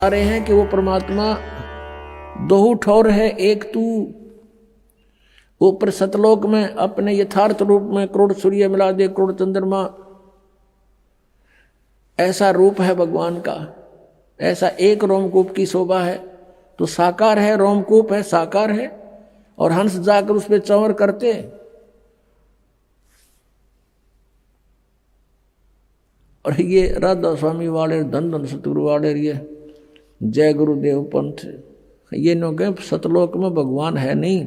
आ रहे हैं कि वो परमात्मा दोहू ठौर है एक तू। ऊपर सतलोक में अपने यथार्थ रूप में करोड़ सूर्य मिला दे करोड़ चंद्रमा, ऐसा रूप है भगवान का। ऐसा एक रोमकूप की शोभा है तो साकार है, रोमकूप है साकार है। और हंस जाकर उस पर चंवर करते। और ये राधा स्वामी वाले धन धन सतगुरु वाले ये जय गुरुदेव पंथ, ये नो के सतलोक में भगवान है नहीं,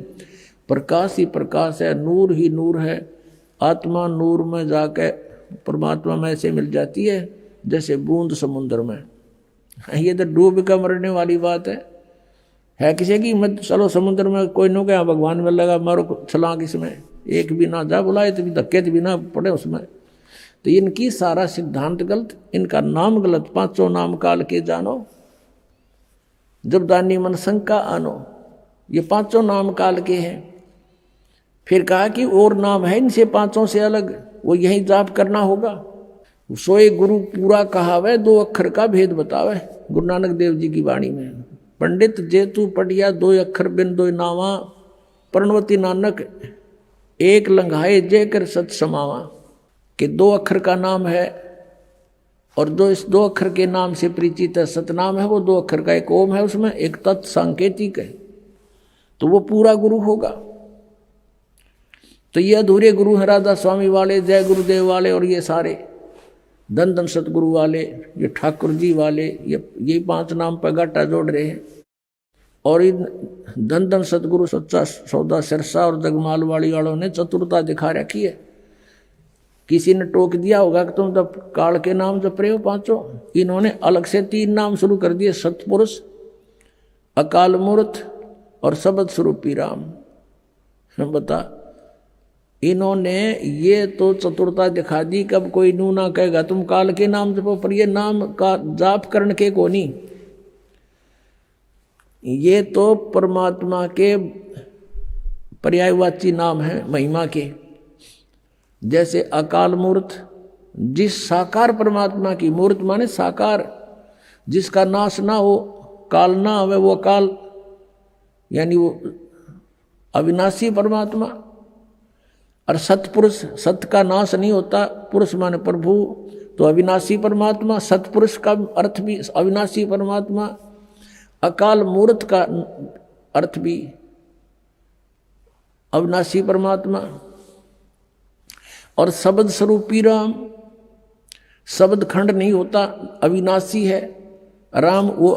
प्रकाश ही प्रकाश है, नूर ही नूर है। आत्मा नूर में जाके परमात्मा में ऐसे मिल जाती है जैसे बूंद समुद्र में। ये तो डूब का मरने वाली बात है किसी की मत चलो समुद्र में, कोई नो क्या भगवान में लगा मारो छलांग इसमें, एक भी ना जा बुलाए तो भी धक्के भी ना पड़े उसमें। तो इनकी सारा सिद्धांत गलत, इनका नाम गलत। पांचों नाम काल के जानो जब दानी मन शंका आनो, ये पांचों नाम काल के हैं। फिर कहा कि और नाम है इनसे पांचों से अलग, वो यही जाप करना होगा। सोए गुरु पूरा कहावे, दो अक्षर का भेद बतावे। गुरु नानक देव जी की वाणी में पंडित जेतु पढ़िया दो अक्षर बिन दो नावा, प्रणवती नानक एक लंघाए जय कर सत समावा। कि दो अक्षर का नाम है और जो इस दो अक्षर के नाम से परिचित है, सतनाम है, वो दो अक्षर का एक ओम है, उसमें एक तत् सांकेतिक है, तो वो पूरा गुरु होगा। तो ये अधूरे गुरु हैं राधा स्वामी वाले, जय गुरुदेव वाले, और ये सारे धन धन सतगुरु वाले, ये ठाकुर जी वाले, ये पांच नाम पर गाटा जोड़ रहे हैं। और इन धन धन सतगुरु सच्चा सौदा सिरसा और जगमाल वाली वालों ने चतुरता दिखा रखी है। किसी ने टोक दिया होगा कि तुम जब काल के नाम जप रहे हो पांचों, इन्होंने अलग से तीन नाम शुरू कर दिए, सतपुरुष, अकाल मूर्त और शब्द स्वरूपी राम। बता, इन्होंने ये तो चतुरता दिखा दी। कब कोई नू ना कहेगा तुम काल के नाम जपो, पर ये नाम का जाप करने के को नहीं, ये तो परमात्मा के पर्यायवाची नाम है महिमा के। जैसे अकाल मूर्त, जिस साकार परमात्मा की, मूर्त माने साकार, जिसका नाश ना हो, काल ना हो, वो अकाल यानी वो अविनाशी परमात्मा। और सतपुरुष, सत का नाश नहीं होता, पुरुष माने प्रभु, तो अविनाशी परमात्मा। सतपुरुष का अर्थ भी अविनाशी परमात्मा। अकाल मूर्त का अर्थ भी अविनाशी परमात्मा। और शब्द स्वरूपी राम, शब्द खंड नहीं होता, अविनाशी है राम, वो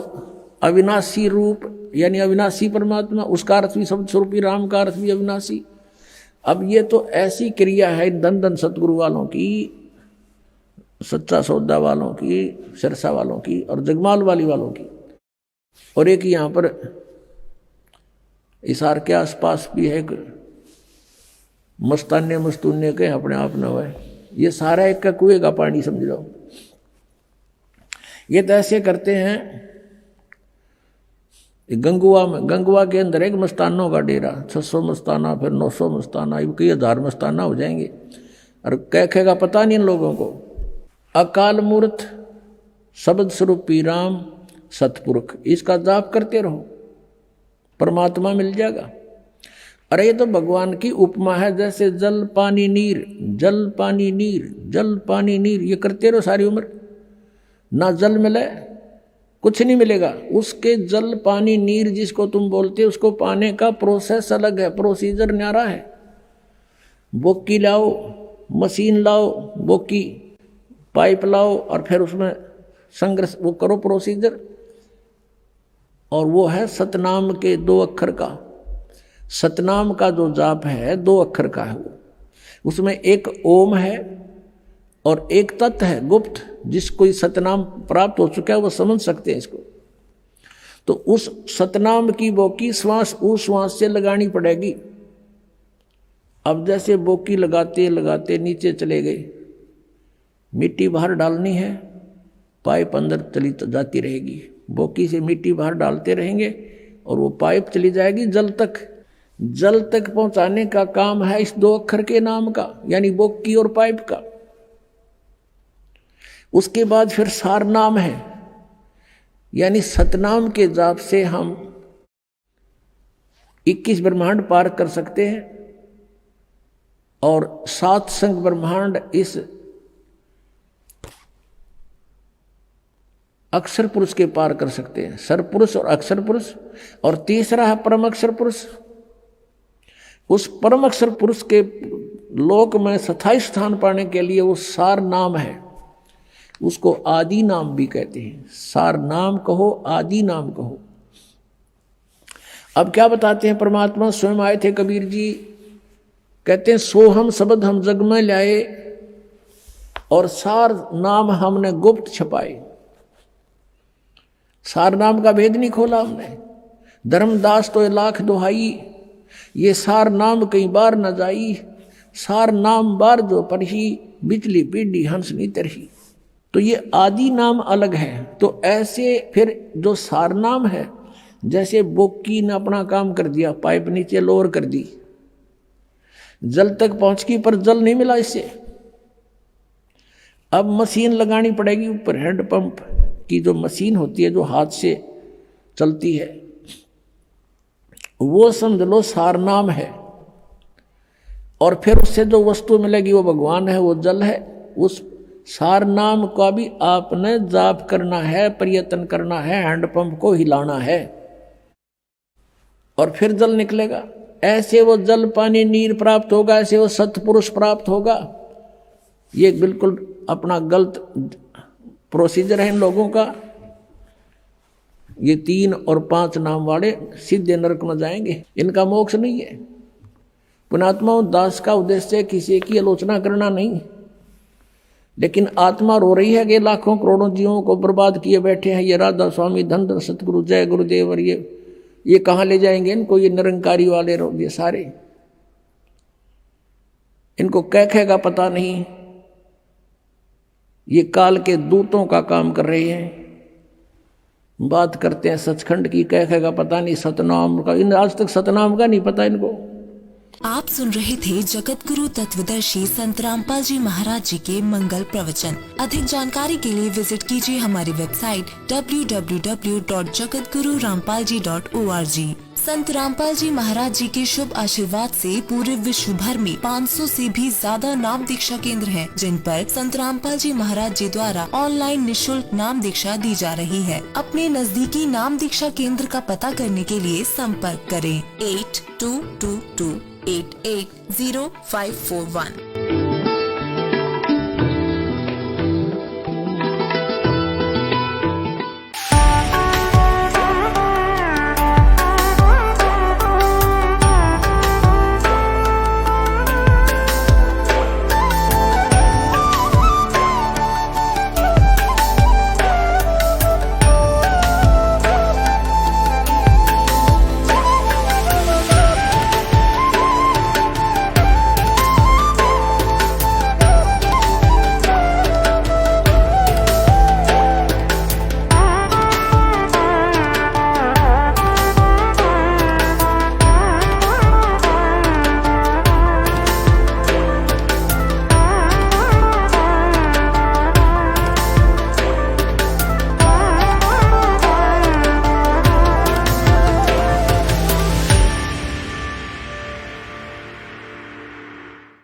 अविनाशी रूप यानी अविनाशी परमात्मा, उसका अर्थ भी शब्द स्वरूपी राम का अर्थ भी अविनाशी। अब ये तो ऐसी क्रिया है धन धन सतगुरु वालों की, सच्चा सौदा वालों की, सिरसा वालों की और जगमाल वाली वालों की। और एक यहाँ पर इसार के आसपास भी है मस्ताने मस्तूने के अपने आप न हुए। ये सारा एक का कुएं का पानी समझ लो। ये तो ऐसे करते हैं। गंगुआ में, गंगुआ के अंदर एक मस्तानों का डेरा, 600 मस्ताना, फिर 900 मस्ताना, कई 1000 मस्ताना हो जाएंगे। और कह का पता नहीं इन लोगों को। अकाल मूर्त, शब्द स्वरूपी राम, सतपुरुष, इसका जाप करते रहो, परमात्मा मिल जाएगा। अरे ये तो भगवान की उपमा है, जैसे जल पानी नीर, जल पानी नीर, जल पानी नीर, ये करते रहो सारी उम्र। ना जल मिले कुछ नहीं मिलेगा। उसके जल पानी नीर जिसको तुम बोलते हो, उसको पाने का प्रोसेस अलग है, प्रोसीजर न्यारा है। बोकी लाओ, मशीन लाओ, बोकी पाइप लाओ और फिर उसमें संग्रह वो करो प्रोसीजर। और वो है सतनाम के 2 अक्षर का। सतनाम का जो जाप है 2 अक्षर का है वो, उसमें एक ओम है और एक तत् है गुप्त, जिसको सतनाम प्राप्त हो चुका है वो समझ सकते हैं इसको। तो उस सतनाम की बोकी श्वास उस श्वास से लगानी पड़ेगी। अब जैसे बोकी लगाते लगाते नीचे चले गए, मिट्टी बाहर डालनी है, पाइप अंदर चली जाती रहेगी। बोकी से मिट्टी बाहर डालते रहेंगे और वो पाइप चली जाएगी जल तक। जल तक पहुंचाने का काम है इस 2 अक्षर के नाम का, यानी बोकी और पाइप का। उसके बाद फिर सार नाम है। यानी सतनाम के जाप से हम 21 ब्रह्मांड पार कर सकते हैं और 7 संग ब्रह्मांड इस अक्षर पुरुष के पार कर सकते हैं, सर पुरुष और अक्षर पुरुष। और तीसरा है परम अक्षर पुरुष। उस परम अक्षर पुरुष के लोक में स्थायी स्थान पाने के लिए वो सार नाम है, उसको आदि नाम भी कहते हैं। सार नाम कहो, आदि नाम कहो। अब क्या बताते हैं परमात्मा? स्वयं आए थे कबीर जी, कहते हैं सोहम शब्द हम जग में लाए और सार नाम हमने गुप्त छपाए। सार नाम का भेद नहीं खोला हमने। धर्मदास तो लाख दुहाई, ये सार नाम कई बार न जाई। सार नाम बार जो परही, बिजली पीढ़ी हंस नी तरही। तो ये आदि नाम अलग है। तो ऐसे फिर जो सार नाम है, जैसे बोकी ने अपना काम कर दिया, पाइप नीचे लोअर कर दी, जल तक पहुंच गई पर जल नहीं मिला इससे। अब मशीन लगानी पड़ेगी ऊपर, हैंडपंप की जो मशीन होती है जो हाथ से चलती है, वो समझ लो सार नाम है। और फिर उससे जो वस्तु मिलेगी वो भगवान है, वो जल है। उस सार नाम का भी आपने जाप करना है, प्रयत्न करना है, हैंडपंप को हिलाना है और फिर जल निकलेगा। ऐसे वो जल पानी नीर प्राप्त होगा, ऐसे वो सत्पुरुष प्राप्त होगा। ये बिल्कुल अपना गलत प्रोसीजर है इन लोगों का। ये 3 और 5 नाम वाले सीधे नरक में जाएंगे, इनका मोक्ष नहीं है। पुण्यात्मा दास का उद्देश्य किसी की आलोचना करना नहीं, लेकिन आत्मा रो रही है कि लाखों करोड़ों जीवों को बर्बाद किए बैठे हैं ये राधा स्वामी, धन सतगुरु, जय गुरुदेव, और ये कहाँ ले जाएंगे इनको? ये निरंकारी वाले ये सारे, इनको कह पता नहीं। ये काल के दूतों का काम कर रहे हैं। बात करते हैं सचखंड की, कह का पता नहीं, सतनाम का, इन आज तक सतनाम का नहीं पता इनको। आप सुन रहे थे जगत गुरु तत्वदर्शी संत रामपाल जी महाराज जी के मंगल प्रवचन। अधिक जानकारी के लिए विजिट कीजिए हमारी वेबसाइट www.jagatgururampalji.org। संत रामपाल जी महाराज जी के शुभ आशीर्वाद से पूरे विश्व भर में 500 से भी ज्यादा नाम दीक्षा केंद्र हैं, जिन पर संत रामपाल जी महाराज जी द्वारा ऑनलाइन निशुल्क नाम दीक्षा दी जा रही है। अपने नजदीकी नाम दीक्षा केंद्र का पता करने के लिए संपर्क करें 8222880541।